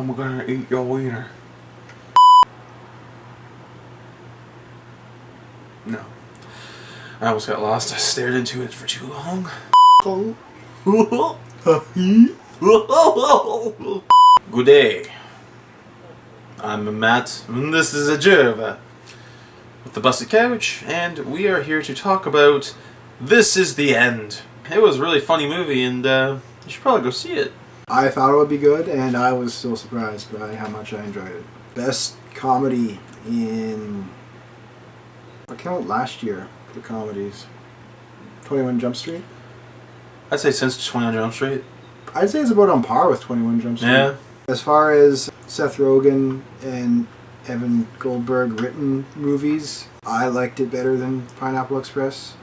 I'm gonna eat your wiener. No. I almost got lost. I stared into it for too long. Good day. I'm Matt, and this is a Java with the Busted Couch, and we are here to talk about This Is the End. It was a really funny movie, and you should probably go see it. I thought it would be good, and I was still surprised by how much I enjoyed it. Best comedy in... what came out last year for comedies? 21 Jump Street? I'd say since 21 Jump Street. I'd say it's about on par with 21 Jump Street. Yeah. As far as Seth Rogan and Evan Goldberg written movies, I liked it better than Pineapple Express.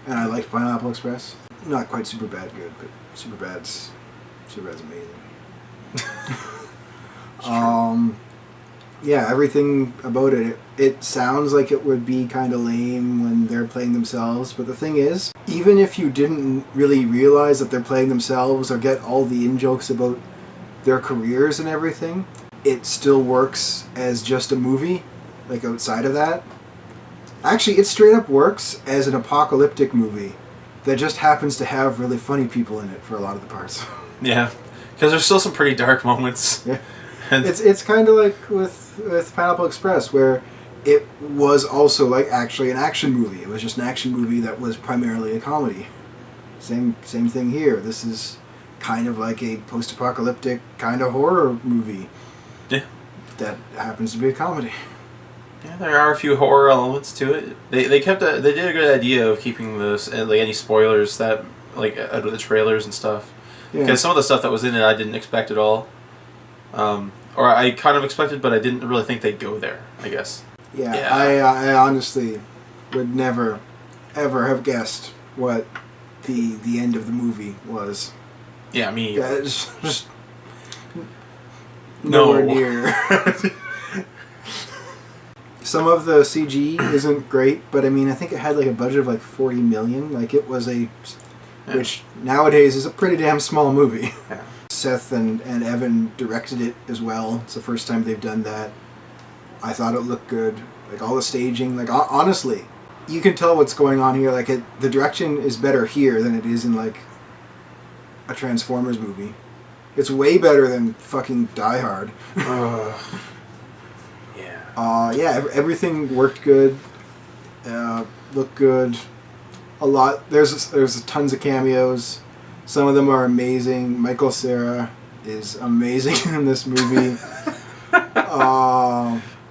And I liked Pineapple Express. Not quite Superbad good, but Superbad's amazing. Yeah, everything about it. It sounds like it would be kind of lame when they're playing themselves, but the thing is, even if you didn't really realize that they're playing themselves or get all the in-jokes about their careers and everything, it still works as just a movie, like outside of that. Actually, it straight up works as an apocalyptic movie that just happens to have really funny people in it for a lot of the parts. Yeah, because there's still some pretty dark moments. Yeah. It's kind of like with Pineapple Express, where it was also like actually an action movie. It was just an action movie that was primarily a comedy. Same thing here. This is kind of like a post-apocalyptic kind of horror movie. Yeah. That happens to be a comedy. Yeah, there are a few horror elements to it. They did a good idea of keeping this like any spoilers that like out of the trailers and stuff. Yeah. Because some of the stuff that was in it I didn't expect at all. Or I kind of expected, but I didn't really think they'd go there, I guess. Yeah. I honestly would never, ever have guessed what the end of the movie was. Yeah, me. Yeah, just nowhere near. Some of the CG isn't great, but I mean, I think it had like a budget of like $40 million. Like it was which nowadays is a pretty damn small movie. Yeah. Seth and Evan directed it as well. It's the first time they've done that. I thought it looked good. Like all the staging, like honestly, you can tell what's going on here. Like the direction is better here than it is in like a Transformers movie. It's way better than fucking Die Hard. Yeah, everything worked good. Looked good. A lot. There's tons of cameos. Some of them are amazing. Michael Cera is amazing in this movie.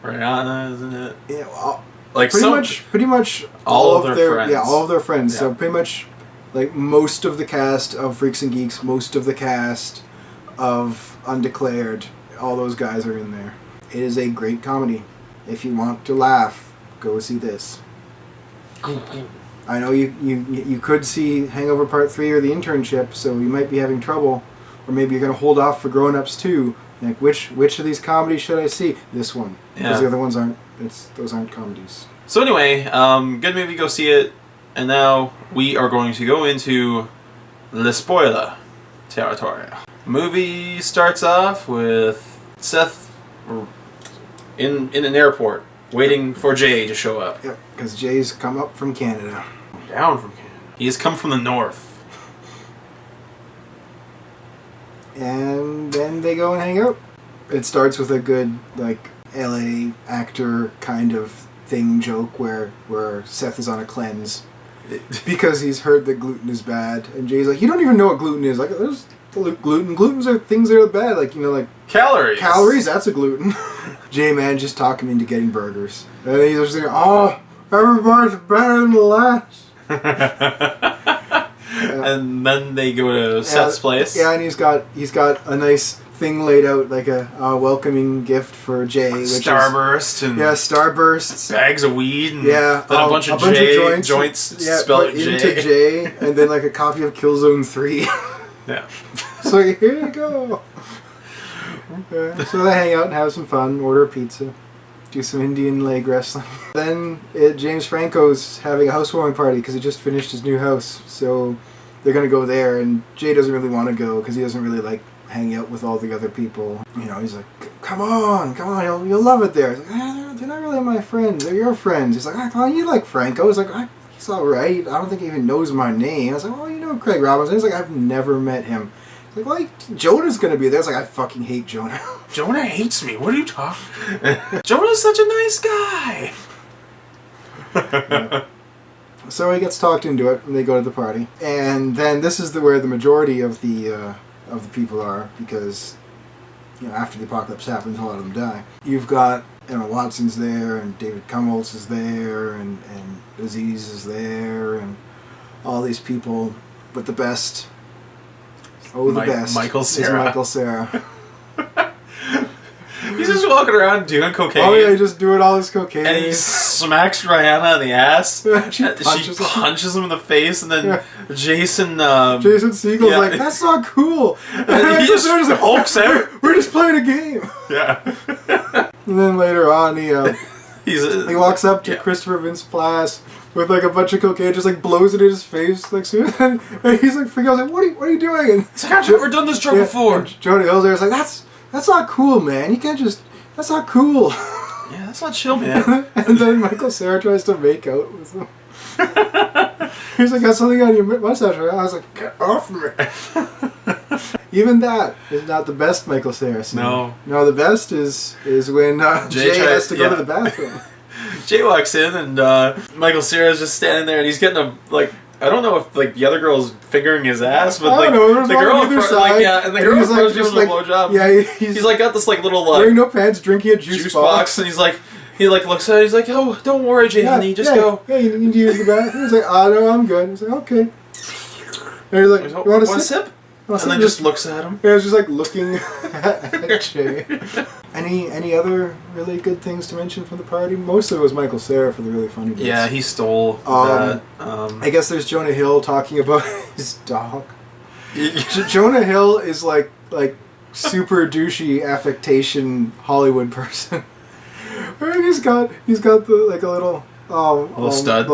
Rihanna, isn't it? Yeah, well, like pretty much all of their friends. Yeah, all of their friends. Yeah. So pretty much, like most of the cast of Freaks and Geeks, most of the cast of Undeclared, all those guys are in there. It is a great comedy. If you want to laugh, go see this. I know you could see Hangover Part 3 or The Internship, so you might be having trouble. Or maybe you're going to hold off for Grown Ups too. Like, which of these comedies should I see? This one. Because the other ones those aren't comedies. So anyway, good movie, go see it. And now we are going to go into the spoiler territory. Movie starts off with Seth in an airport waiting for Jay to show up. Yep, because Jay's come up from Canada. Down from Canada. He has come from the north. And then they go and hang out. It starts with a good, like, LA actor kind of thing joke where Seth is on a cleanse because he's heard that gluten is bad. And Jay's like, you don't even know what gluten is. Like, there's gluten. Glutens are things that are bad. Like, you know, like... Calories. Calories, that's a gluten. Jay, man, just talk him into getting burgers. And he's just saying, oh, everybody's better than the last. And then they go to Seth's place. Yeah, and he's got a nice thing laid out, like a welcoming gift for Jay. Which Starburst and Starbursts, bags of weed, and then a bunch of joints spelled into J, and then like a copy of Killzone 3. Yeah. So here you go. So they hang out and have some fun, order a pizza, do some Indian leg wrestling. Then James Franco's having a housewarming party because he just finished his new house. So they're going to go there, and Jay doesn't really want to go because he doesn't really like hang out with all the other people. You know, he's like, come on, you'll love it there. He's like, they're not really my friends, they're your friends. He's like, oh, you like Franco? He's like, he's alright, I don't think he even knows my name. I was like, oh, you know Craig Robinson? He's like, I've never met him. He's like, well, Jonah's gonna be there. I was like, I fucking hate Jonah. Jonah hates me, what are you talking? Jonah's such a nice guy. Yeah. So he gets talked into it, and they go to the party. And then this is where the majority of the people are, because, you know, after the apocalypse happens, a lot of them die. You've got Emma Watson's there, and David Cumholtz is there, and Aziz is there, and all these people. But the best, best, Michael is Cera. Michael Cera. He's just walking around doing cocaine. Oh yeah, just doing all this cocaine. And he smacks Rihanna in the ass. She punches him in the face, and then Jason Segel's like, that's not cool. And he just hulks out. We're just playing a game. Yeah. And then later on, he walks up to Yeah. Christopher Mintz-Plasse with like a bunch of cocaine, just like blows it in his face, like soon. And he's like freaking out, like, what are you doing? And it's like, I've never done this drug before. And Jonah Hill's there, is like, that's not cool, man. You can't just. That's not cool. Yeah, that's not chill, man. And then Michael Cera tries to make out with him. He's like, got something on your mustache. I was like, get off me. Even that is not the best Michael Cera scene. No, the best is when Jay has to go to the bathroom. Jay walks in, and Michael Cera's just standing there, and he's getting I don't know if like the other girl's fingering his ass, but like the girl in front, like, yeah, and the girl in front is giving him a blowjob. Yeah, he's like got this like little wearing no pants, drinking a juice box, and he looks at it. He's like, oh, don't worry, Jay, honey, just go. Yeah, you need to use the bathroom. He's like, oh no, I'm good. He's like, okay. And he's like, you want a sip? And then just looks at him. Yeah, it's just like looking at Jay. Any other really good things to mention from the party? Most of it was Michael Cera for the really funny bits. Yeah, he stole that. I guess there's Jonah Hill talking about his dog. Jonah Hill is like super douchey affectation Hollywood person. He's got the like a little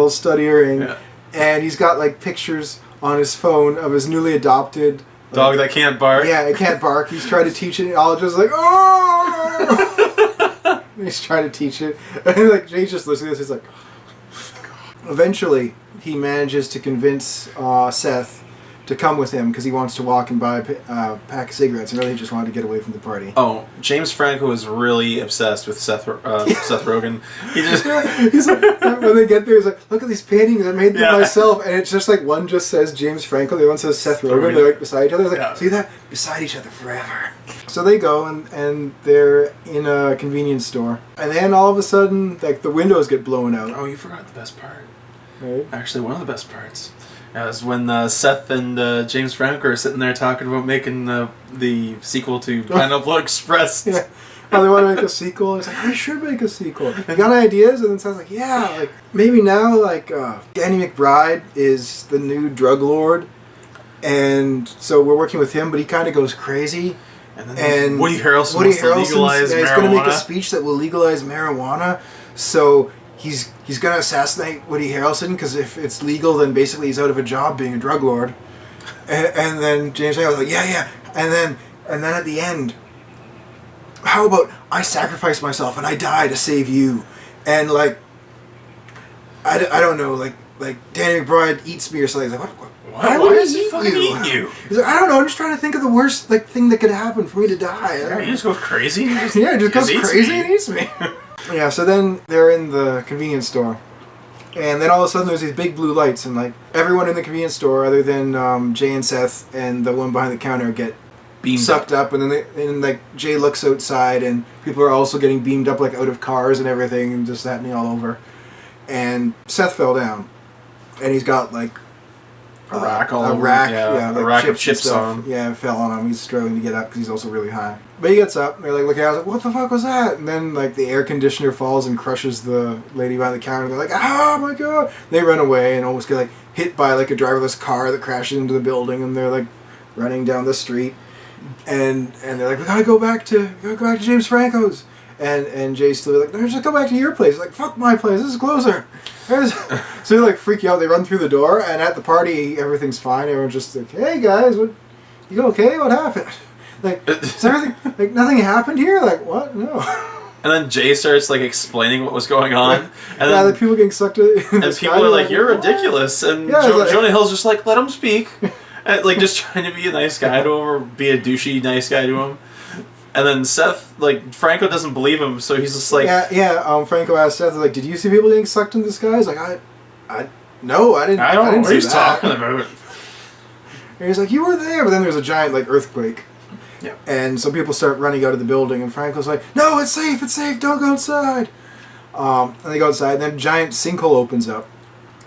stud earring, yeah. And he's got like pictures on his phone of his newly adopted dog that can't bark. Yeah, it can't bark. He's trying to teach it. All just like, oh! He's trying to teach it. And like Jay's just listening to this. He's like, eventually, he manages to convince Seth to come with him because he wants to walk and buy a pack of cigarettes, and really he just wanted to get away from the party. Oh, James Franco is really obsessed with Seth Rogan. He's like, when they get there, he's like, look at these paintings, I made them myself, and it's just like one just says James Franco, the other one says Seth Rogan, they're like beside each other. He's like, see that? Beside each other forever. So they go, and they're in a convenience store, and then all of a sudden, like, the windows get blown out. Oh, you forgot the best part. Right? Actually, one of the best parts. Is when Seth and James Franco are sitting there talking about making the sequel to Pineapple Express. Yeah. Oh, they want to make a sequel? It's like, I should make a sequel. You got ideas? And then Seth's like, yeah, like, maybe now, like, Danny McBride is the new drug lord, and so we're working with him, but he kind of goes crazy. And Woody Harrelson's going to legalize marijuana. He's going to make a speech that will legalize marijuana, so he's going to assassinate Woody Harrelson, because if it's legal, then basically he's out of a job being a drug lord. And then James Franco was like, yeah. And then at the end, how about I sacrifice myself and I die to save you? And like, I don't know, like Danny McBride eats me or something. He's like, what? Why is he fucking eating you? He's like, I don't know, I'm just trying to think of the worst like thing that could happen for me to die. Yeah, he just goes crazy. He just goes crazy and eats me. Yeah, so then they're in the convenience store. And then all of a sudden there's these big blue lights, and like everyone in the convenience store other than Jay and Seth and the one behind the counter get sucked up, and then like Jay looks outside and people are also getting beamed up like out of cars and everything, and just happening all over. And Seth fell down, and he's got like a rack of chips on him. Yeah, it fell on him. He's struggling to get up because he's also really high. But he gets up, and they're like looking at it, like, what the fuck was that? And then like the air conditioner falls and crushes the lady behind the counter. They're like, oh my god! They run away and almost get like hit by like a driverless car that crashes into the building, and they're like running down the street. And they're like, we gotta go back to James Franco's. And Jay's still like, no, just go back to your place. Like, fuck my place, this is closer. So they like freak out, they run through the door, and at the party everything's fine. Everyone's just like, hey guys, you okay? What happened? Like, is everything, like, nothing happened here? Like, what? No. And then Jay starts like explaining what was going on, and yeah, then the people getting sucked in the and sky, people are like, "You're what? ridiculous," and Yeah, like, Jonah Hill's just like, "Let him speak," and like just trying to be a nice guy to him or be a douchey nice guy to him. And then Seth, like Franco, doesn't believe him, so he's just like, Franco asked Seth, like, "Did you see people getting sucked into the sky?" He's like, no, I didn't. I don't know what see he's that. talking about. And he's like, "You were there," but then there's a giant like earthquake. Yeah. And some people start running out of the building, and Franco's like, "No, it's safe, don't go outside." And they go outside, and then a giant sinkhole opens up.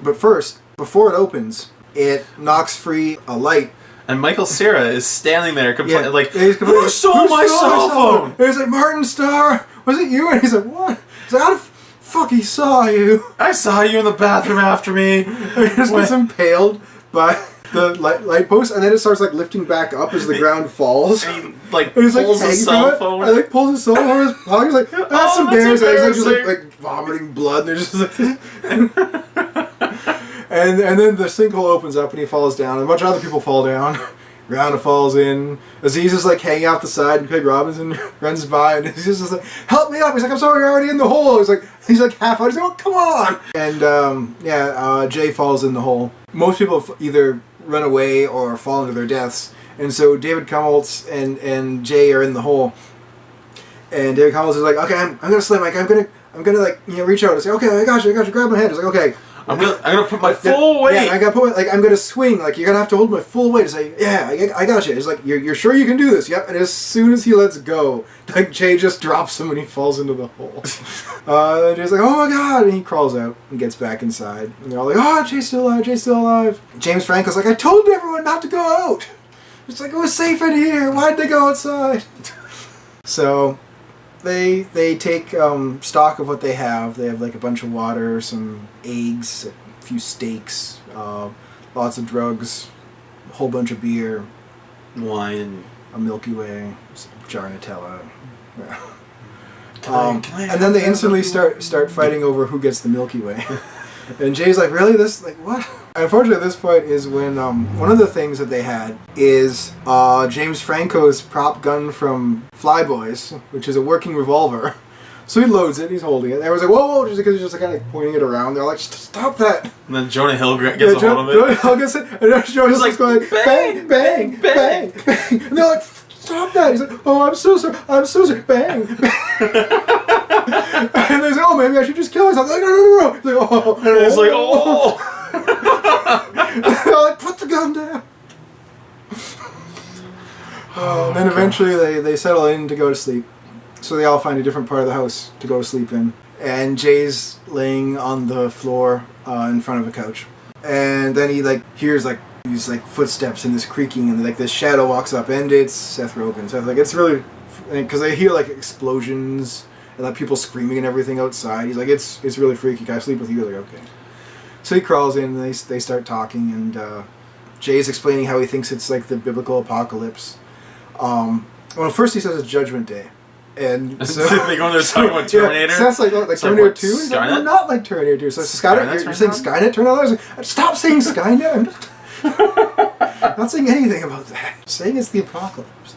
But first, before it opens, it knocks free a light. And Michael Cera is standing there complaining, like, "Who stole my cell phone?" And he's like, "Martin Starr, was it you?" And he's like, "What?" He's like, "How the fuck he saw you?" I saw you in the bathroom after me. And he just gets impaled by the light post, and then it starts like lifting back up as the ground falls. And he like And he's pulls like his cell phone. and like pulls his cell phone out of his pocket. He's like, "That's that's embarrassing." He's like, just embarrassing. like vomiting blood, and they're just like, and then the sinkhole opens up, and he falls down, and a bunch of other people fall down. Rihanna falls in. Aziz is like hanging out the side, and Craig Robinson runs by, and he's just like, "Help me up!" He's like, "I'm sorry, you're already in the hole." He's like half out. He's like, "Oh, come on!" And Jay falls in the hole. Most people either run away or fall into their deaths, and so David Kumholtz and Jay are in the hole. And David Kumholtz is like, "Okay, I'm gonna swim. Like, I'm gonna like reach out and say, okay, I got you. Grab my hand." He's like, "Okay." I'm gonna put my full weight. Yeah, I gotta put I'm gonna swing. Like, you're gonna have to hold my full weight. It's like, yeah, I got you. It's like, you're sure you can do this? Yep. And as soon as he lets go, like Jay just drops him and he falls into the hole. And Jay's like, "Oh my god!" And he crawls out and gets back inside. And they're all like, "Oh, Jay's still alive. Jay's still alive." James Franco's like, "I told everyone not to go out. It's like, it was safe in here. Why'd they go outside?" So they take stock of what they have. They have like a bunch of water, some eggs, a few steaks, lots of drugs, a whole bunch of beer, Wine. a Milky Way, a jar of Nutella. Can I And then they instantly start fighting over who gets the Milky Way. And Jay's like, "Really? This, like, what?" Unfortunately, this point is when one of the things that they had is James Franco's prop gun from Flyboys, which is a working revolver. So he loads it, he's holding it. And everyone's like, "Whoa, whoa," just because he's just kind of like pointing it around. They're like, "Stop that!" And then Jonah Hill gets a hold of it. Jonah Hill gets it, and Jonah Hill's like going, "Bang, bang, bang, bang." And they're like, "Stop that!" He's like, "Oh, I'm so sorry, bang, bang." And they're like, "Oh, maybe I should just kill myself." They're like, "No. He's like, "Oh." And he's like, "Oh." They're like, "Put the gun down." And then eventually they settle in to go to sleep. So they all find a different part of the house to go to sleep in. And Jay's laying on the floor in front of a couch. And then he like hears like these like footsteps and this creaking, and like this shadow walks up, and it's Seth Rogan. So like, it's really, because they hear like explosions and like people screaming and everything outside. He's like, it's really freaky. Can I sleep with you? Like, okay. So he crawls in, and they start talking, and Jay's explaining how he thinks it's like the biblical apocalypse. Well, first he says it's Judgment Day. And so they go in there talking about Terminator. Yeah, Seth's like Terminator 2. He's like, "No, not like Terminator 2. So Skynet, you're saying Skynet turned on? I was like, "Stop saying Skynet. I'm not saying anything about that. I'm saying it's the apocalypse."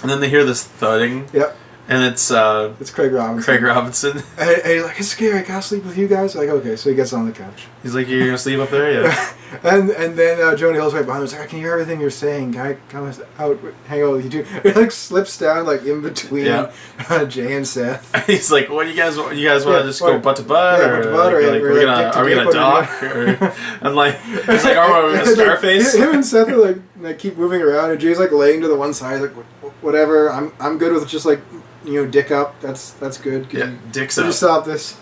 And then they hear this thudding. Yep. And it's Craig Robinson. Craig Robinson. And he's like, "It's scary. Can I sleep with you guys?" Like, okay. So he gets on the couch. He's like, "You're gonna sleep up there?" Yeah. and then Jonah Hill's right behind him. He's like, "I can hear everything you're saying. Can I come out, hang out with you too?" He like slips down like in between Jay and Seth. He's like, "What do you guys want? You guys want to just go butt to butt, Yeah, or butt to butt, like, are we gonna dock?" And like, he's like, "Are we gonna Scarface?" Him and Seth are like keep moving around, and Jay's like laying to the one side, like, "Whatever. I'm good with just like, dick up. That's good. Dicks up. Stop this."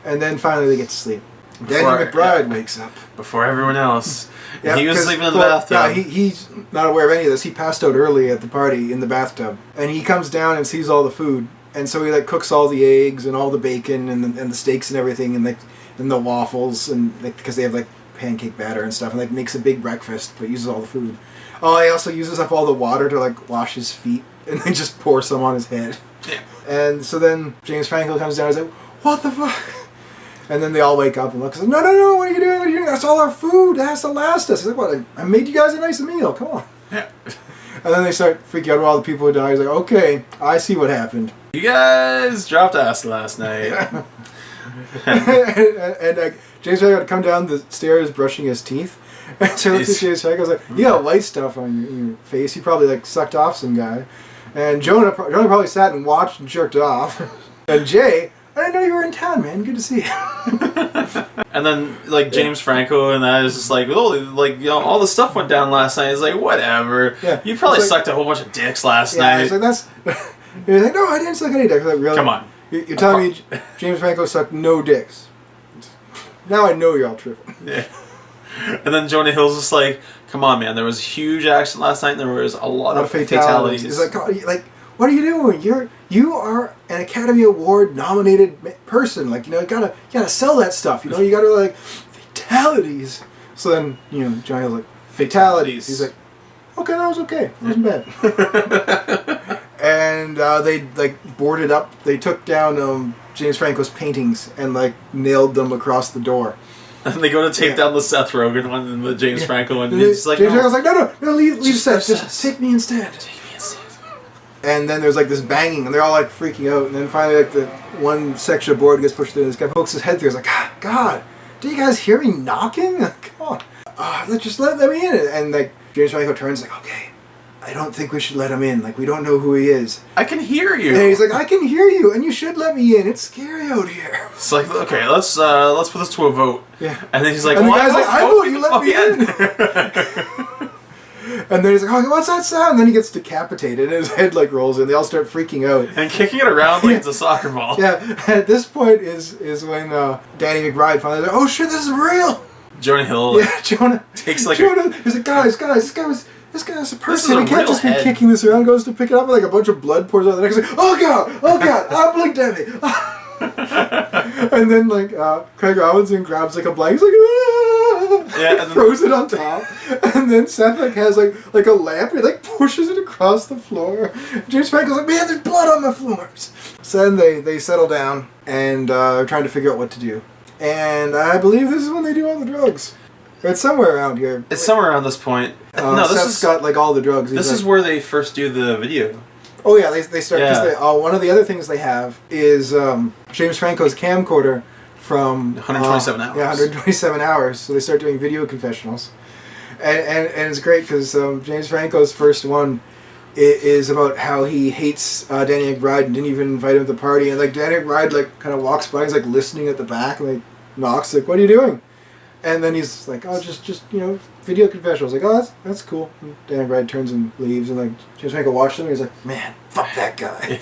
And then finally they get to sleep. Danny McBride wakes up before everyone else. Yeah, he was sleeping in the bathtub. Yeah, he's not aware of any of this. He passed out early at the party in the bathtub, and he comes down and sees all the food, and so he like cooks all the eggs and all the bacon and the steaks and everything, and the waffles, and because they have like pancake batter and stuff, and like makes a big breakfast, but uses all the food. Oh, he also uses up all the water to like wash his feet, and they just pour some on his head. Yeah. And so then James Franco comes down and he's like, "What the fuck?" And then they all wake up and look and say, No, what are you doing? What are you doing? That's all our food. That has to last us. He's like, "What? I made you guys a nice meal. Come on." Yeah. And then they start freaking out about all the people who die. He's like, okay, I see what happened. You guys dropped acid last night. and James Franco would come down the stairs brushing his teeth. And so I looked at James Franco, I was like, you got white stuff on your face. He probably like sucked off some guy. And Jonah probably sat and watched and jerked off. And Jay, I didn't know you were in town, man. Good to see you. And then, like, James Franco and that is just like, oh, like, you know, all the stuff went down last night. He's like, whatever. Yeah. You probably sucked a whole bunch of dicks last night. He's like, he's like, no, I didn't suck any dicks. Like, really? Come on. You're telling me James Franco sucked no dicks. Now I know you're all tripping. Yeah. And then Jonah Hill's just like, come on, man. There was a huge accident last night and there was a lot of fatalities. He's like, what are you doing? You are an Academy Award nominated person. Like, you know, you gotta sell that stuff. You know, you gotta like fatalities. So then, you know, Jonah Hill's like, fatalities. He's like, okay, that was okay. It wasn't bad. And they like boarded up. They took down James Franco's paintings and like nailed them across the door. And they go to take down the Seth Rogan one and the James Franco one. And he's like, James Franco's like, no, leave Seth. Just take me instead. And then there's like this banging, and they're all like freaking out. And then finally, like the one section of board gets pushed through. This guy pokes his head through. He's like, God, do you guys hear me knocking? Come on, just let me in. And like James Franco turns like, okay, I don't think we should let him in. Like, we don't know who he is. I can hear you. And he's like, I can hear you, and you should let me in. It's scary out here. It's like, okay, let's put this to a vote. Yeah. And then he's like, and the guy's like, I vote you let me in. And then he's like, oh, what's that sound? And then he gets decapitated, and his head like rolls in. They all start freaking out and kicking it around like it's a soccer ball. Yeah. And at this point is when Danny McBride finally like, oh shit, this is real. Jonah Hill. Yeah, Jonah takes like. He's like, guys, this guy's a person. He can't just be kicking this around. Goes to pick it up, and like a bunch of blood pours out. The next, like, oh god, I blinked at me. And then like Craig Robinson grabs like a blanket, he's like, and throws it on top. And then Seth like has like a lamp, and he like pushes it across the floor. James Franco's like, man, there's blood on the floors. So then they settle down and are trying to figure out what to do. And I believe this is when they do all the drugs. It's somewhere around here. It's somewhere around this point. No, Seth's got like all the drugs. This is where they first do the video. Oh yeah, they start. Yeah. One of the other things they have is James Franco's camcorder from 127 hours. Yeah, 127 hours. So they start doing video confessionals, and it's great because James Franco's first one is about how he hates Danny McBride and didn't even invite him to the party. And like Danny McBride like kind of walks by, he's like listening at the back, and like knocks, like, "What are you doing?" And then he's like, "Oh, just you know, video confessionals." Like, "Oh, that's cool." And Danny McBride turns and leaves, and like James Franco watches him. And he's like, "Man, fuck that guy."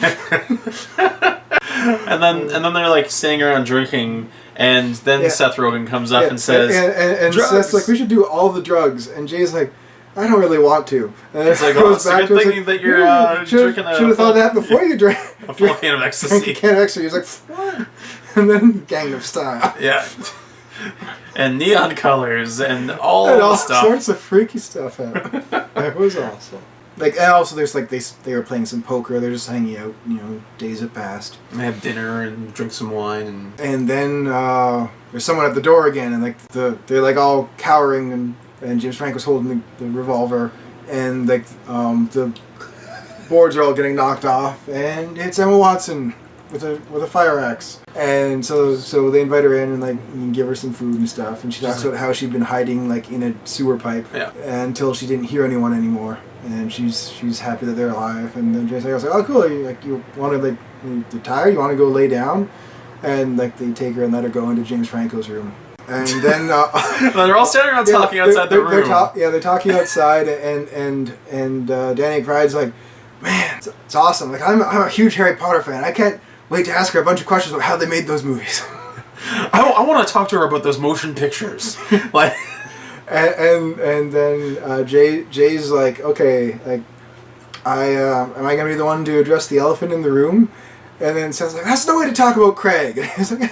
and then they're like standing around drinking, and then Seth Rogan comes up and says, and Seth's like, "We should do all the drugs," and Jay's like, "I don't really want to." And it's like, "Oh, it's a good thing that you're drinking a..." Should have thought that before you drank a full can of ecstasy. A can of ecstasy. He's like, "What?" And then Gangnam Style. Yeah. And neon colors and all stuff. Sorts of freaky stuff happened. It was awesome. Like, and also there's like they were playing some poker. They're just hanging out. You know, days have passed. And they have dinner and drink some wine and then there's someone at the door again, and like they're like all cowering, and James Franco's holding the revolver, and like the boards are all getting knocked off, and it's Emma Watson with a fire axe. And so they invite her in and like give her some food and stuff, and she talks about how she'd been hiding like in a sewer pipe until she didn't hear anyone anymore, and she's happy that they're alive. And then James goes like, "Oh cool, you want to like you're tired? You want to go lay down?" And like they take her and let her go into James Franco's room. And then they're all standing around talking outside the room. They're talking outside, and Danny McBride's like, "Man, it's awesome. Like I'm a huge Harry Potter fan. I can't wait to ask her a bunch of questions about how they made those movies." I want to talk to her about those motion pictures. Like, and then Jay's like, "Okay, like, am I gonna be the one to address the elephant in the room?" And then Seth's like, "That's no way to talk about Craig." And he's like,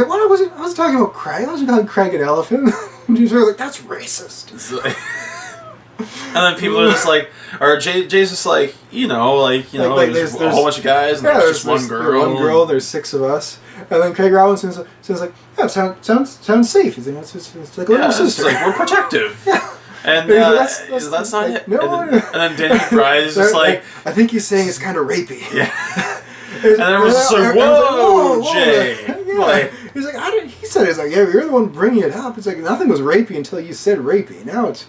"What? I wasn't talking about Craig. I wasn't calling Craig an elephant." And he's like, "That's racist." And then people are just like, or Jay's just like, there's a whole bunch of guys, and there's just one girl. One girl, there's 6 of us. And then Craig Robinson says like, "Yeah, sounds safe." He's like, it's like a little sister. It's like, we're protective. Yeah. And that's not like, it. No. And then Danny McBride is just like, I think he's saying it's kind of rapey. Yeah. And then everyone's just like, whoa, Jay. Yeah. Like, he's like, he said, he's like, yeah, you're the one bringing it up. It's like, nothing was rapey until you said rapey. Now it's...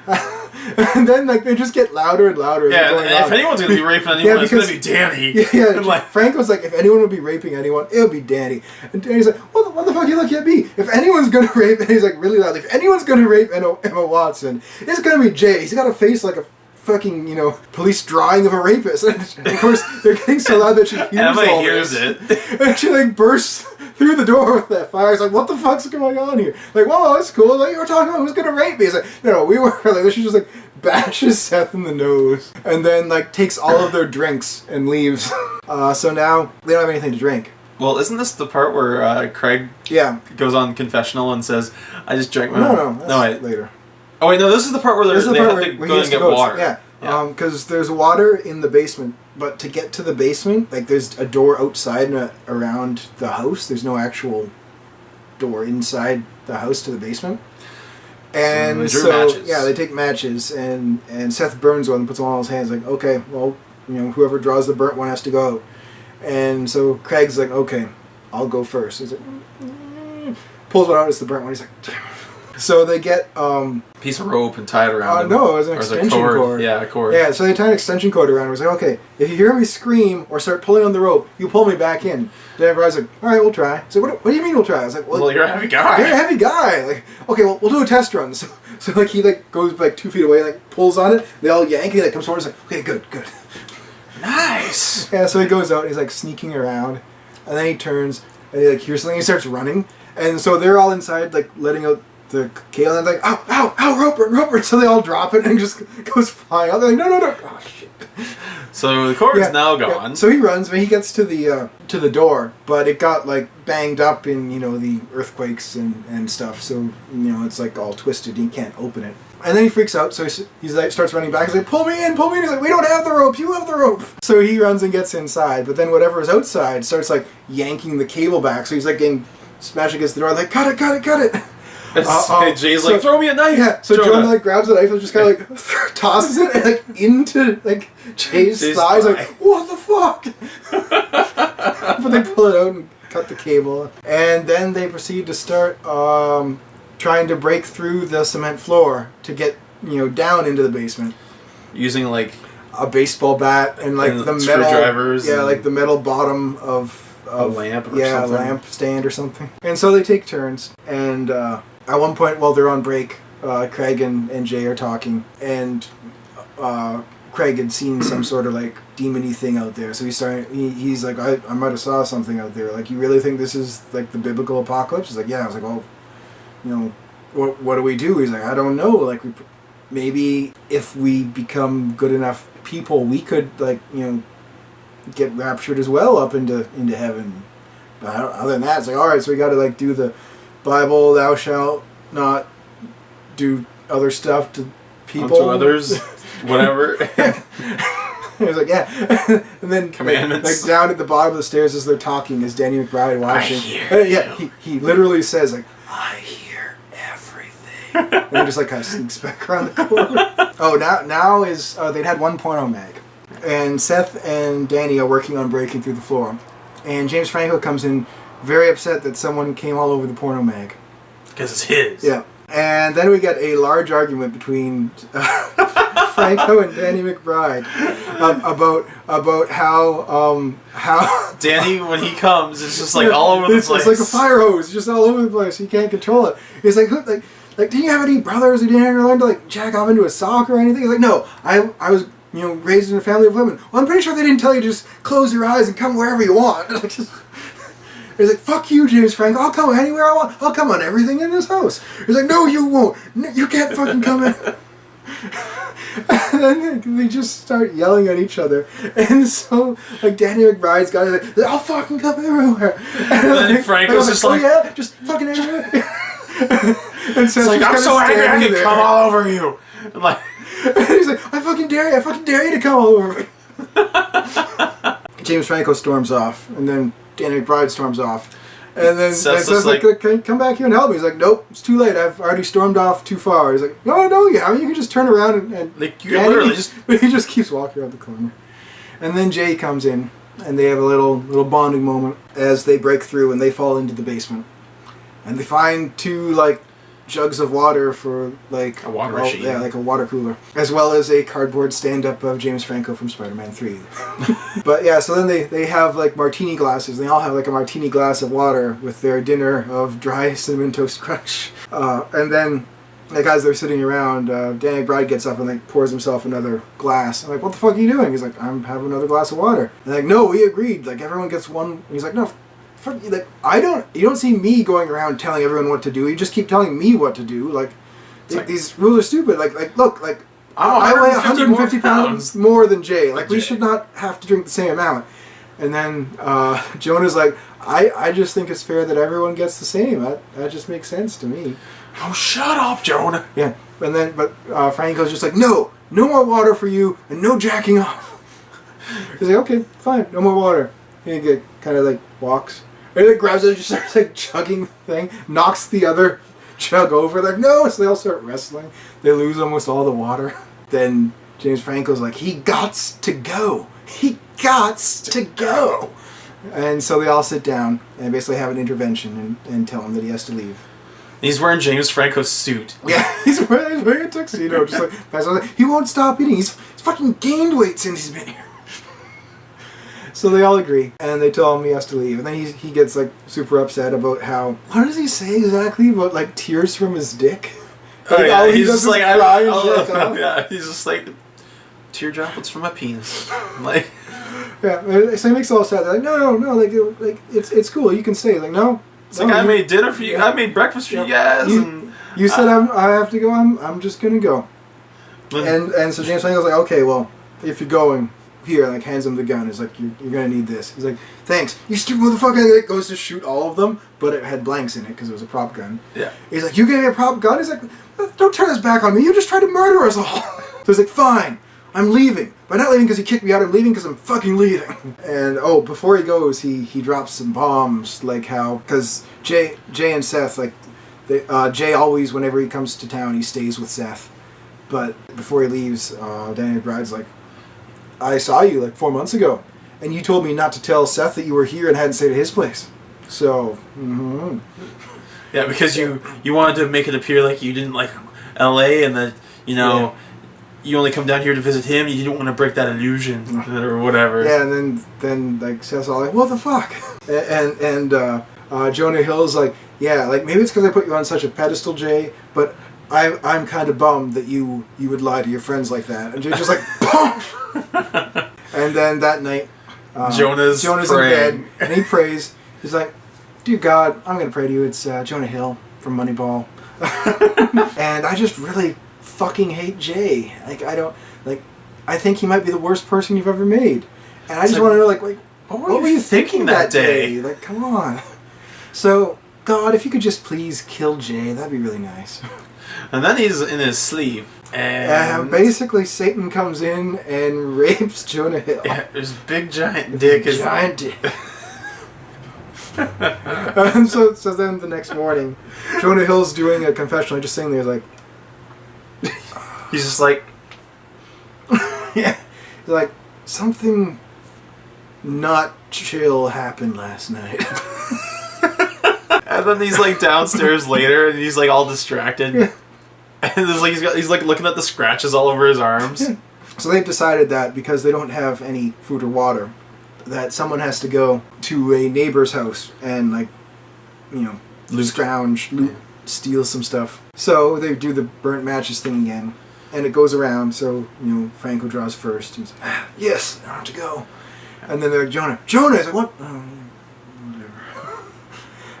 and then like they just get louder and louder. Yeah, and if anyone's going to be raping anyone, it's going to be Danny. Yeah, like, Franco's like, if anyone would be raping anyone, it'll be Danny. And Danny's like, what the fuck are you looking at me? If anyone's going to rape... And he's like, really loud. If anyone's going to rape Emma Watson, it's going to be Jay. He's got a face like a fucking, police drawing of a rapist. And of course, they're getting so loud that she hears Emma all hears this. it. And she like bursts through the door with that fire. It's like, what the fuck's going on here? Like, whoa, that's cool. Like, you were talking about who's gonna rape me. It's like, no, we were like, she just like bashes Seth in the nose and then like takes all of their drinks and leaves. So now they don't have anything to drink. Well, isn't this the part where Craig goes on confessional and says, I just drank my... No, that's later. Oh wait, no, this is the part where they have to go and get water. Yeah. Because there's water in the basement, but to get to the basement, like there's a door outside and around the house. There's no actual door inside the house to the basement. And so they take matches, and Seth burns one and puts them on his hands. Like, okay, well, whoever draws the burnt one has to go out. And so Craig's like, okay, I'll go first. He's like, pulls one out. It's the burnt one. He's like. So they get piece of rope and tie it around him. No, it was an extension cord. Yeah, a cord. Yeah, so they tie an extension cord around him. It was like, okay, if you hear me scream or start pulling on the rope, you pull me back in. Then everybody's like, all right, we'll try. So what do you mean we'll try? I was like, well, you're a heavy guy. You're a heavy guy. Like, okay, well, we'll do a test run. So like he like goes like 2 feet away, like pulls on it. They all yank. And he like comes forward. And is like, okay, good. Nice. Yeah, so he goes out. And he's like sneaking around, and then he turns and he like hears something. He starts running, and so they're all inside like letting out the cable, and like, ow, Roper, so they all drop it, and it just goes flying out. They're like, no, oh shit. So the cord's now gone. Yeah. So he runs, but he gets to the door, but it got like banged up in, the earthquakes and stuff, so, it's like all twisted, he can't open it. And then he freaks out, so he's like, starts running back, he's like, pull me in, he's like, we don't have the rope, you have the rope. So he runs and gets inside, but then whatever is outside starts like yanking the cable back, so he's like getting smashed against the door, like, cut it. Jay's like, throw me a knife. Yeah, so Jonah like grabs the knife and just kind of like tosses it like into like Jay's thighs. Like, what the fuck? But they pull it out and cut the cable, and then they proceed to start trying to break through the cement floor to get down into the basement using like a baseball bat and like the metal screwdrivers. Yeah, like the metal bottom of a lamp. Or something. Lamp stand or something. And so they take turns, and at one point while they're on break, Craig and Jay are talking, and Craig had seen some sort of like demon-y thing out there, so he's like, I might have saw something out there, like, you really think this is like the biblical apocalypse? He's like, yeah. I was like, well, what do we do? He's like, I don't know, like, maybe if we become good enough people, we could like, get raptured as well up into heaven. But other than that, it's like, all right, so we got to like do the Bible, thou shalt not do other stuff to people. To others, whatever. He was like, yeah. And then commandments. Like down at the bottom of the stairs as they're talking, is Danny McBride watching. I hear he literally says like, I hear everything. And he just like kind of sneaks back around the corner. Oh, now is they'd had one porno mag. And Seth and Danny are working on breaking through the floor. And James Franco comes in very upset that someone came all over the porno mag. Because it's his. Yeah. And then we get a large argument between Franco and Danny McBride about how Danny, when he comes, it's just like all over the place. It's like a fire hose. It's just all over the place. You can't control it. He's like, do you have any brothers who didn't ever learn to like jack off into a sock or anything? He's like, no, I was raised in a family of women. Well, I'm pretty sure they didn't tell you to just close your eyes and come wherever you want. He's like, fuck you, James Franco. I'll come anywhere I want. I'll come on everything in this house. He's like, no, you won't. You can't fucking come in. And then they just start yelling at each other. And so, like, Danny McBride's guy is like, I'll fucking come everywhere. And then Franco's just like, oh yeah, just fucking everywhere. And so it's like, I'm so angry I can come all over you. I'm like, and he's like, I fucking dare you to come all over me. James Franco storms off, and then Danny McBride storms off. And then Seth's like, come back here and help me. He's like, nope, it's too late. I've already stormed off too far. He's like, no, you haven't. You can just turn around and like, you literally but he just keeps walking around the corner. And then Jay comes in, and they have a little bonding moment as they break through and they fall into the basement. And they find two, like, jugs of water for, like... a water machine. Yeah, like a water cooler. As well as a cardboard stand-up of James Franco from Spider-Man 3. But, yeah, so then they have, like, martini glasses. They all have, like, a martini glass of water with their dinner of dry Cinnamon Toast Crunch. And then, like, as they're sitting around, Danny McBride gets up and, like, pours himself another glass. I'm like, what the fuck are you doing? He's like, I'm having another glass of water. And like, no, we agreed. Like, everyone gets one. And he's like, no, like, you don't see me going around telling everyone what to do. You just keep telling me what to do. Like, these rules are stupid. Like, look, like, I weigh 150 pounds more than Jay. Like, we should not have to drink the same amount. And then Jonah's like, I just think it's fair that everyone gets the same. That just makes sense to me. Oh, shut up, Jonah. Yeah. And then, but Franco's just like, no more water for you, and no jacking off. He's like, okay, fine, no more water. And he kind of like walks. And he like, grabs it and just starts like chugging the thing, knocks the other jug over. Like, no! So they all start wrestling. They lose almost all the water. Then James Franco's like, he gots to go. He gots to go. And so they all sit down and basically have an intervention and tell him that he has to leave. He's wearing James Franco's suit. Yeah, he's wearing a tuxedo. Just like, he won't stop eating. He's fucking gained weight since he's been here. So they all agree, and they tell him he has to leave. And then he gets like super upset about how, what does he say exactly about like tears from his dick? Like, yeah, he's just like, yeah, he's just like, tear droplets from my penis. Like, yeah, so he makes it all sad. They're like, no, like it's cool. You can stay. Like, no. It's like, I made dinner for you. Yeah. I made breakfast for you guys. You said I have to go. I'm just gonna go. And so James Franco's like, okay, well, if you're going, here, like, hands him the gun. He's like, you're gonna need this. He's like, thanks. You stupid motherfucker. And it goes to shoot all of them, but it had blanks in it because it was a prop gun. Yeah. He's like, you gave me a prop gun? He's like, don't turn his back on me. You just tried to murder us all. So he's like, fine, I'm leaving. But I'm not leaving because he kicked me out. I'm leaving because I'm fucking leaving. And before he goes, he drops some bombs, like how, because Jay and Seth, like, Jay always, whenever he comes to town, he stays with Seth. But before he leaves, Danny McBride's like, I saw you like 4 months ago, and you told me not to tell Seth that you were here and hadn't stayed at his place. So, yeah, because you wanted to make it appear like you didn't like L.A. and that, you know, you only come down here to visit him. You didn't want to break that illusion or whatever. Yeah, and then like Seth's all like, what the fuck? And Jonah Hill's like, yeah, like maybe it's because I put you on such a pedestal, Jay, but I'm kind of bummed that you would lie to your friends like that. And Jay's just like, boom! And then that night, Jonah's in bed, and he prays. He's like, dear God, I'm going to pray to you. It's Jonah Hill from Moneyball. And I just really fucking hate Jay. Like, I think he might be the worst person you've ever made. And I just want to know, like what were you thinking that day? Like, come on. So, God, if you could just please kill Jay, that'd be really nice. And then he's in his sleep. And basically Satan comes in and rapes Jonah Hill. Yeah, his big giant dick is... Giant dick. And so then the next morning, Jonah Hill's doing a confessional, just sitting there like... He's just like... Yeah. He's like, something not chill happened last night. And then he's like downstairs later and he's like all distracted. Yeah. And there's like he's like looking at the scratches all over his arms. Yeah. So they've decided that because they don't have any food or water, that someone has to go to a neighbor's house and like, you know, loot, steal some stuff. So they do the burnt matches thing again, and it goes around. So you know, Franco draws first. He's like, yes, I have to go. And then they're like, Jonah. He's like, what? Whatever.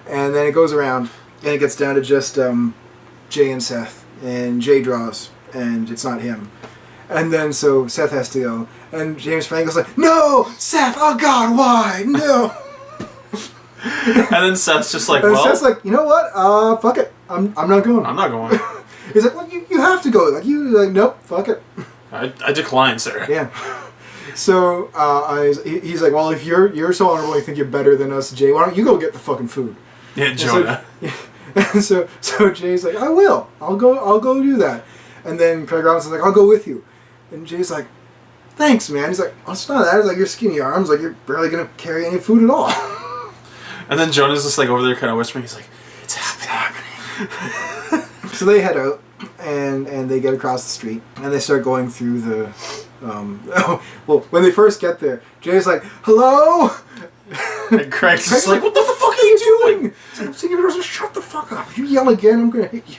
And then it goes around, and it gets down to just Jay and Seth. And Jay draws, and it's not him. And then so Seth has to go, and James Franco's like, no, Seth, oh God, why? No. And then Seth's just like, and Seth's like, you know what? Fuck it. I'm not going. I'm not going. He's like, well, you have to go. Like nope, fuck it. I decline, sir. Yeah. So he's like, well, if you're so honorable, you think you're better than us, Jay, why don't you go get the fucking food? Yeah, Jonah. And so Jay's like, I will. I'll go do that. And then Craig Robinson's like, I'll go with you. And Jay's like, thanks, man. He's like, oh, it's not that. It's like your skinny arms. Like you're barely gonna carry any food at all. And then Jonah's just like over there, kind of whispering. He's like, it's happening. So they head out, and they get across the street, and they start going through the. Well, when they first get there, Jay's like, hello. And Craig's just like, what the fuck are you doing? It's like, shut the fuck up. If you yell again, I'm gonna hit you.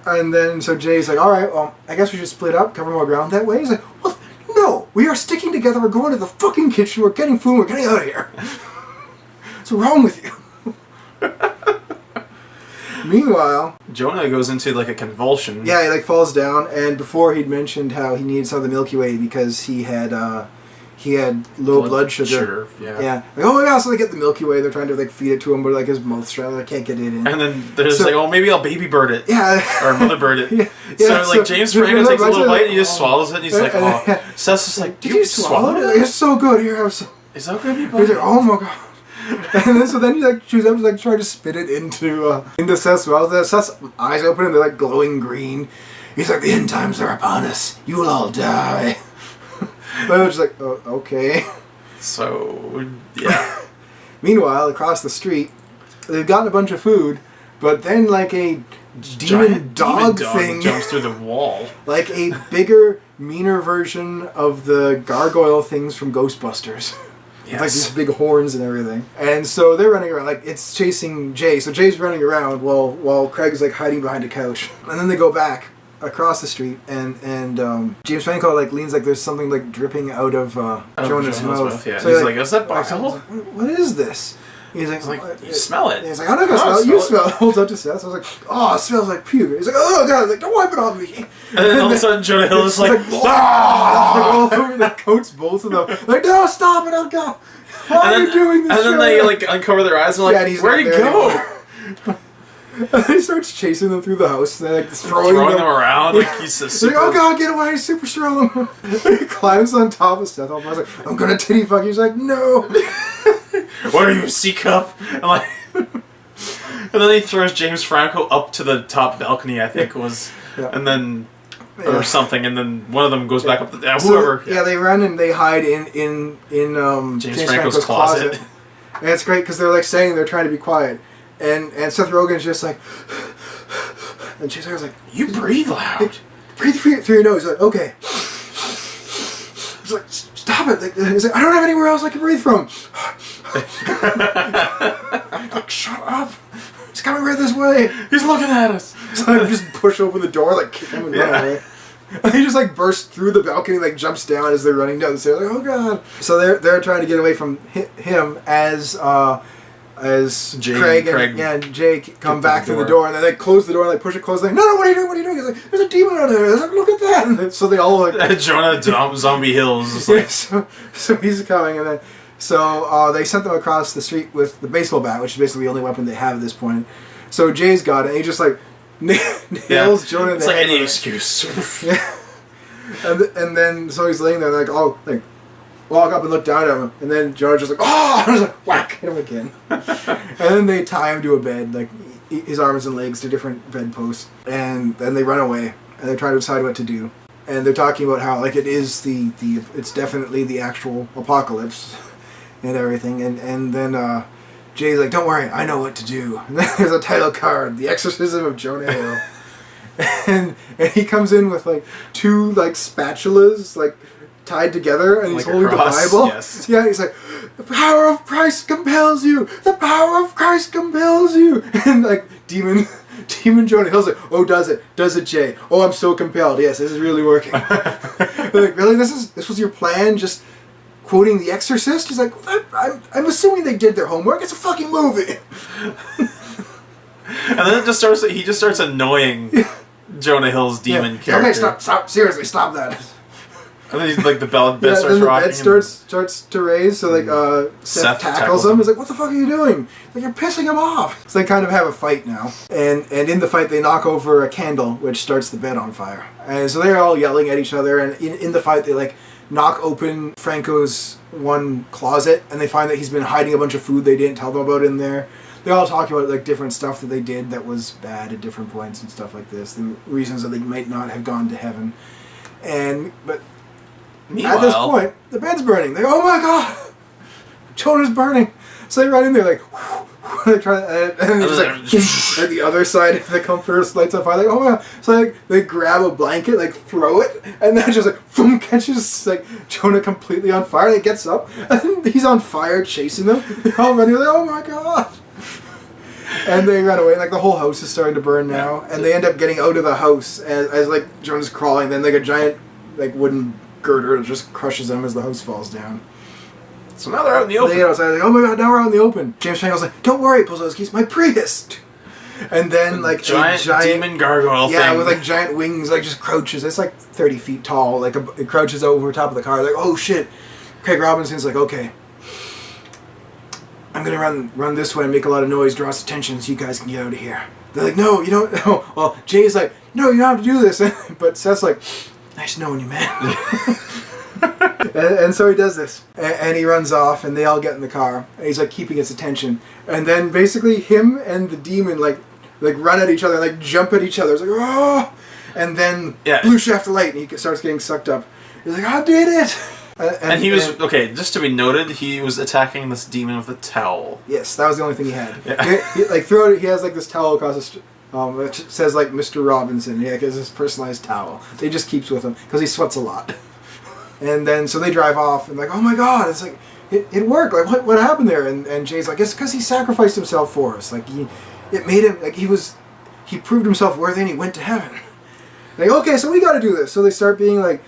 And then so Jay's like, all right, well, I guess we should split up, cover more ground that way. He's like, what? No, we are sticking together. We're going to the fucking kitchen. We're getting food. We're getting out of here. What's wrong with you? Meanwhile, Jonah goes into like a convulsion. Yeah, he like falls down, and before he'd mentioned how he needed some of the Milky Way because he had low blood sugar. Yeah. Like, oh my god, so they get the Milky Way. They're trying to like feed it to him, but like his mouth's dry. They can't get it in. And then there's like, oh, maybe I'll baby bird it. Yeah. Or mother bird it. Yeah. So like James Franco takes a little bite and he just swallows it and he's like, oh. Seth's just like, did you swallow it? It's so good. Here, have some. Is that good? He's like, oh my god. And then he like chews up to like try to spit it into Seth's mouth. Seth's eyes open and they're like glowing green. He's like, the end times are upon us. You will all die. And I was just like, oh, okay. So yeah. Meanwhile, across the street, they've gotten a bunch of food, but then like a demon dog thing jumps through the wall. Like a bigger, meaner version of the gargoyle things from Ghostbusters. Yes. Like these big horns and everything. And so they're running around, like it's chasing Jay. So Jay's running around while Craig's like hiding behind a couch. And then they go back across the street and James Franco like leans like there's something like dripping out of Jonah's mouth. Yeah. So he's like, is that bile? What is this? He's like, you smell it. He's like, I'm not gonna smell it. You smell it. Holds up to Seth. So I was like, oh, it smells like puke. He's like, oh god. Like, don't wipe it on me. And then all of a sudden Jonah Hill is like, all over the coats, both of them. Like, no, stop it, oh god. Why are you doing this? And then they like uncover their eyes and like, where'd he go? And he starts chasing them through the house. And they're like throwing them around. Like he's super... like, oh god, get away! He's super strong. He climbs on top of Seth. I was like, I'm gonna titty fuck you. He's like, no. What are you, C cup? And like, and then he throws James Franco up to the top balcony. I think it was, and then. Or something, and then one of them goes back up. Whoever. So, they run and they hide in James Franco's closet. And it's great because they're like saying they're trying to be quiet, and Seth Rogen's just like, and James Franco's like, you breathe loud. Breathe through your nose. He's like, okay. He's like, stop it. Like, he's like, I don't have anywhere else I can breathe from. Like, shut up. He's coming right this way. He's looking at us. So I just push open the door, like kick him and run away. And he just like bursts through the balcony, like jumps down as they're running down the stairs. Like, oh god! So they're trying to get away from him as Craig and Jake come back through the door, and then they close the door and they push it closed. Like, no, what are you doing? What are you doing? He's like, there's a demon out there. Like, look at that! And so they all like Jonah Zombie Hills. Just like... so he's coming, and then. So they sent them across the street with the baseball bat, which is basically the only weapon they have at this point. So Jay's got it, and he just like nails Jonah in the head. It's like any excuse. Yeah. And then so he's laying there like, oh, like walk up and look down at him, and then Jonah just like, oh, and like whack, hit him again. And then they tie him to a bed, like his arms and legs to different bedposts, and then they run away, and they try to decide what to do. And they're talking about how like it is it's definitely the actual apocalypse. And everything, and then Jay's like, don't worry, I know what to do. And then there's a title card, The Exorcism of Jonah Hill. and he comes in with like two like spatulas like tied together, and he's holding the Bible. Yes. Yeah, he's like, the power of Christ compels you. The power of Christ compels you. And like demon Jonah Hill's like, oh, does it, Jay? Oh, I'm so compelled. Yes, this is really working. Like, really, this was your plan? Just quoting The Exorcist? He's like, I'm assuming they did their homework. It's a fucking movie. And then he just starts annoying Jonah Hill's demon character. Okay, stop, seriously, stop that. And then he's like the bed starts then the rocking. Bed starts to raise, so like Seth tackles him. He's like, what the fuck are you doing? Like, you're pissing him off. So they kind of have a fight now. And in the fight they knock over a candle, which starts the bed on fire. And so they're all yelling at each other, and in the fight they like knock open Franco's one closet, and they find that he's been hiding a bunch of food they didn't tell them about in there. they all talk about like different stuff that they did that was bad at different points and stuff like this, and reasons that they might not have gone to heaven. But Meanwhile, at this point, the bed's burning. They go, oh my god, Jonah's burning. So they run in there like, they try, and it's like the other side of the comforter lights on fire. Like, oh my god! So they grab a blanket, like throw it, and then just like boom, catches like Jonah completely on fire. He gets up, and he's on fire, chasing them. They're all running like, oh my god! And they run away. Like the whole house is starting to burn now, and they end up getting out of the house as like Jonah's crawling. Then like a giant like wooden girder just crushes them as the house falls down. So now they're out in the open. They get outside, like, oh my god, now we're out in the open. James Franco's like, don't worry, pulls out his keys, my Prius. And then like giant demon gargoyle thing. Yeah, with like giant wings, like just crouches. It's like 30 feet tall. Like it crouches over top of the car. Like, oh shit. Craig Robinson's like, okay, I'm gonna run this way and make a lot of noise, draw us attention so you guys can get out of here. They're like, no, you don't. No. Well, Jay's like, no, you don't have to do this. But Seth's like, nice knowing you, man. and so he does this, and he runs off, and they all get in the car, and he's like keeping its attention, and then basically him and the demon like run at each other, like jump at each other. It's like, oh, and then blue shaft of light, and he starts getting sucked up. He's like, I did it. And he was okay. Just to be noted, he was attacking this demon with a towel. Yes, that was the only thing he had. Yeah. He like throw it. He has like this towel across the which says like Mr. Robinson. Yeah, it's his personalized towel. He just keeps with him because he sweats a lot. And then so they drive off and like, oh my god, it's like it worked. Like what happened there? And Jay's like, it's because he sacrificed himself for us. Like it made him like he proved himself worthy and he went to heaven. Like, okay, so we got to do this. So they start being like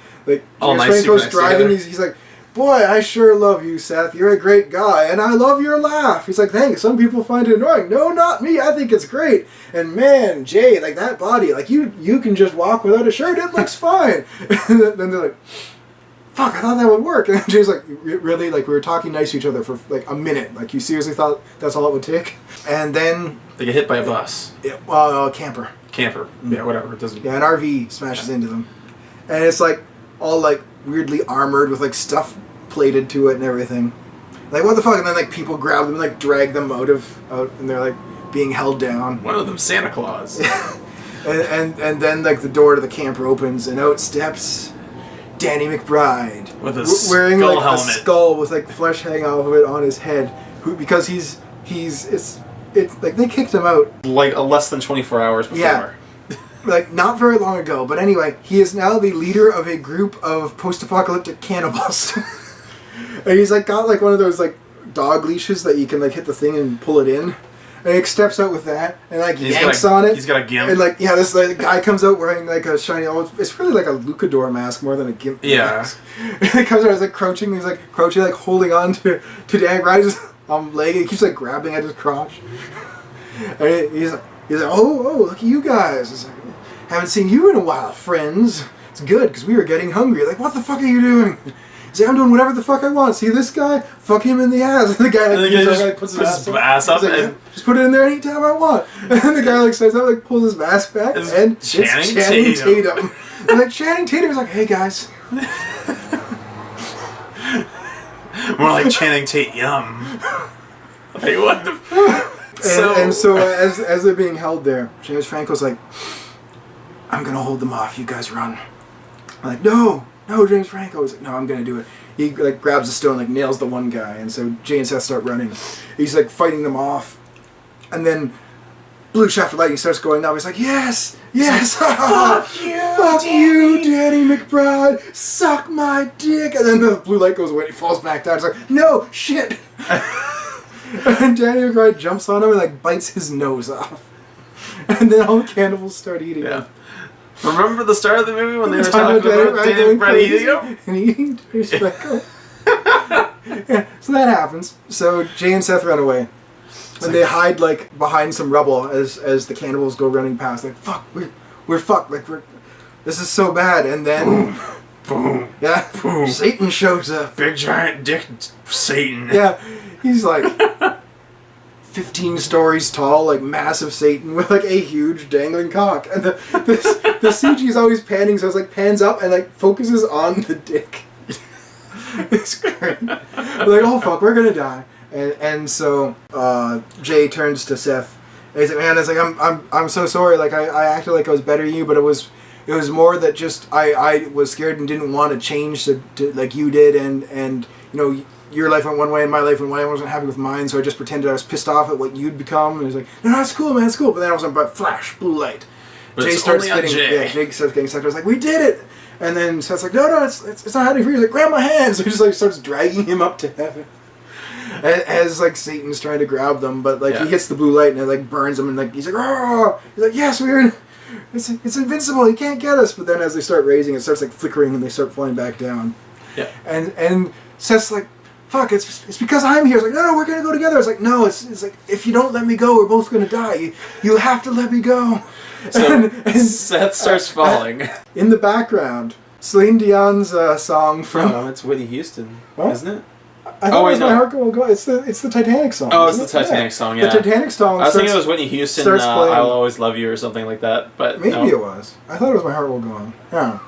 all nice. Franco's driving. He's like, boy, I sure love you, Seth. You're a great guy, and I love your laugh. He's like, thanks. Some people find it annoying. No, not me. I think it's great. And man, Jay, like that body, like you can just walk without a shirt. It looks fine. And then they're like, fuck, I thought that would work. And Jay's like, really? Like, we were talking nice to each other for like a minute. Like, you seriously thought that's all it would take? And then they get hit by a bus. Well, a camper. Yeah, whatever. It doesn't. Yeah, an RV smashes into them, and it's like all like weirdly armored with like stuff plated to it and everything. Like, what the fuck? And then like people grab them and like drag them out, and they're like being held down. One of them, Santa Claus. and then like the door to the camper opens and out steps Danny McBride with a wearing skull like helmet. a skull with like flesh hanging off of it on his head, because it's like they kicked him out like less than 24 hours before. Yeah. Like not very long ago, but anyway, he is now the leader of a group of post-apocalyptic cannibals. And he's like got like one of those like dog leashes that you can like hit the thing and pull it in. And he steps out with that and like yanks on it. He's got a gimp. And like this like, guy comes out wearing like a shiny. It's really like a luchador mask more than a gimp mask. And he comes out, he's like crouching. He's like crouching, like holding on to Danny Rice's leg. And he keeps like grabbing at his crotch. And he's like, oh, look at you guys. It's like, haven't seen you in a while, friends. It's good because we were getting hungry. Like, what the fuck are you doing? He's like, I'm doing whatever the fuck I want. See this guy? Fuck him in the ass. And the guy like, puts his ass up. Like, and just put it in there anytime I want. And the guy like stands up, like pulls his mask back, and it's Channing Tatum. And like Channing Tatum's like, hey guys. More like Channing Tate Yum. Like what the? So as they're being held there, James Franco's like, I'm gonna hold them off. You guys run. I'm like, no, James Franco. He's like, no, I'm gonna do it. He like grabs a stone, like nails the one guy, and so Jay and Seth start running. He's like fighting them off, and then blue shaft of lightning starts going up. He's like, yes, like, fuck you, Danny McBride, suck my dick. And then the blue light goes away. And he falls back down. He's like, no, shit. And Danny McBride jumps on him and like bites his nose off. And then all the cannibals start eating him. Remember the start of the movie when they were talking about Danny McBride eating him? And eating James Franco. Yeah, so that happens. So Jay and Seth run away. And they hide like behind some rubble as the cannibals go running past. Like, fuck, we're fucked. Like this is so bad. And then boom. Yeah. Boom. Satan shows up. Big giant dick Satan. Yeah. He's like 15 stories tall, like massive Satan with like a huge dangling cock. And the CG is always panning, so it's like pans up and like focuses on the dick. It's great. We're like, oh fuck, we're gonna die. And so Jay turns to Seth. And he's like, man, it's like I'm so sorry. Like I acted like I was better than you, but it was more that just I was scared and didn't want to change to like you did, and you know, your life went one way and my life went one way. I wasn't happy with mine, so I just pretended I was pissed off at what you'd become. And he's like, no, that's cool, man, it's cool. But then I was like, flash, blue light. But Jay starts getting Jay starts getting sucked. I was like, we did it. And then Seth's like, no, it's not happening for you. He's like, grab my hand. So he just like starts dragging him up to heaven. As like Satan's trying to grab them, but like he hits the blue light and it like burns him, and like he's like, oh, he's like, yes, it's invincible. He can't get us. But then as they start raising, it starts like flickering and they start falling back down. Yeah. And Seth's like, fuck, it's because I'm here. It's like, no, we're gonna go together. It's like, no, it's like, if you don't let me go, we're both gonna die. You have to let me go. So and Seth starts falling. In the background, Celine Dion's song from... No, it's Whitney Houston, isn't it? I thought it was My Heart Will Go. It's the Titanic song. Oh, it's the Titanic song, yeah. The Titanic song I was thinking it was Whitney Houston, I'll Always Love You or something like that, but maybe it was. I thought it was My Heart Will Go On. Yeah.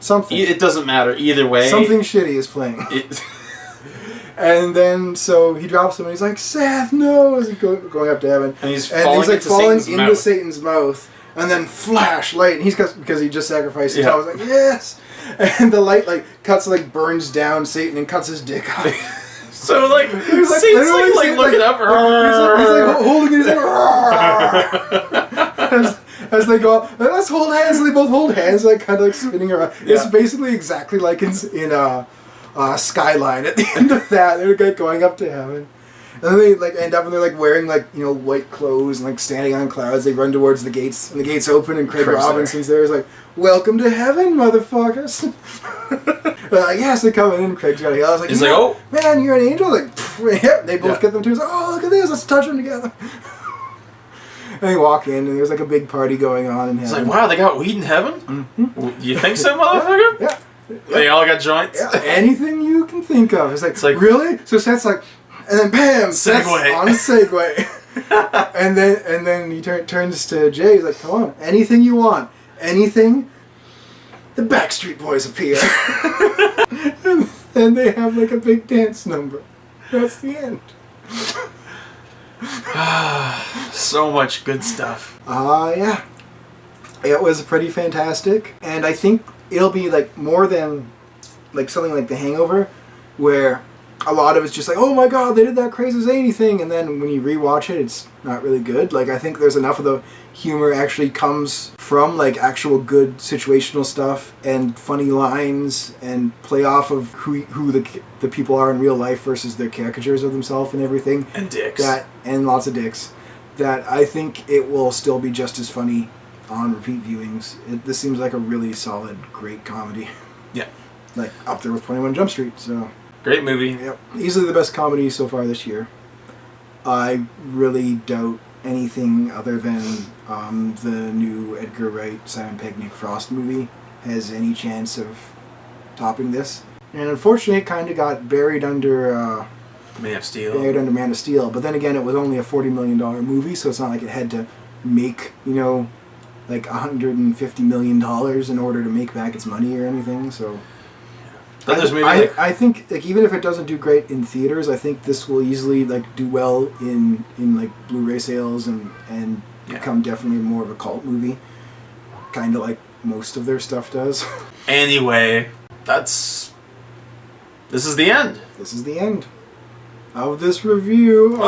Something. It doesn't matter. Either way. Something shitty is playing. And then, so he drops him and he's like, Seth, no! As he's going up to heaven. And he's falling into Satan's mouth. And then flash light, and he's because he just sacrificed his. I was like, yes, and the light like cuts, like burns down Satan and cuts his dick off. So like Satan's like looking up, he's like holding it, as they go up. Let's hold hands. And they both hold hands, like kind of like spinning around. Yeah. It's basically exactly like in Skyline. At the end of that, they're like going up to heaven. And then they like end up and they're like wearing like, you know, white clothes and like standing on clouds. They run towards the gates and the gates open and Craig Robinson's there. He's like, welcome to heaven, motherfuckers. Yes, they're coming in. Craig's got a yell. I was like, he's like, oh man, you're an angel. Like, yeah. They both get them too. He's like, oh, look at this. Let's touch them together. And they walk in and there's like a big party going on in heaven. It's like, wow, they got weed in heaven? Mm-hmm. You think so, motherfucker? Yeah. They all got joints? Yeah. Anything you can think of. It's like really? So Seth's like, and then bam, Segway. On a Segway. and then he turns to Jay. He's like, come on, anything you want. Anything. The Backstreet Boys appear. And then they have like a big dance number. That's the end. So much good stuff. Yeah. It was pretty fantastic. And I think it'll be like more than like something like The Hangover, where a lot of it's just like, oh my god, they did that crazy zany thing, and then when you rewatch it, it's not really good. Like, I think there's enough of the humor actually comes from like actual good situational stuff and funny lines and play off of who the people are in real life versus their caricatures of themselves and everything. And dicks. And lots of dicks. That I think it will still be just as funny on repeat viewings. This seems like a really solid, great comedy. Yeah. Like, up there with 21 Jump Street, so... Great movie. Yep. Easily the best comedy so far this year. I really doubt anything other than the new Edgar Wright, Simon Pegg, Nick Frost movie has any chance of topping this. And unfortunately, it kind of got buried under... Man of Steel. Buried under Man of Steel. But then again, it was only a $40 million movie, so it's not like it had to make, you know, like $150 million in order to make back its money or anything, so... I think like even if it doesn't do great in theaters, I think this will easily like do well in like Blu-ray sales and become definitely more of a cult movie, kind of like most of their stuff does. Anyway, this is the end. This is the end of this review.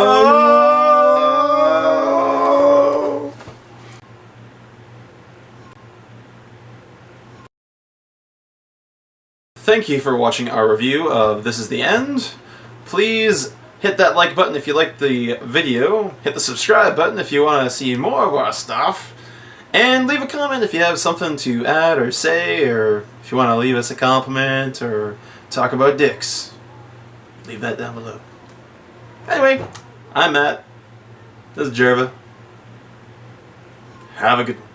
Thank you for watching our review of This Is The End. Please hit that like button if you liked the video. Hit the subscribe button if you want to see more of our stuff. And leave a comment if you have something to add or say, or if you want to leave us a compliment or talk about dicks. Leave that down below. Anyway, I'm Matt. This is Jerva. Have a good one.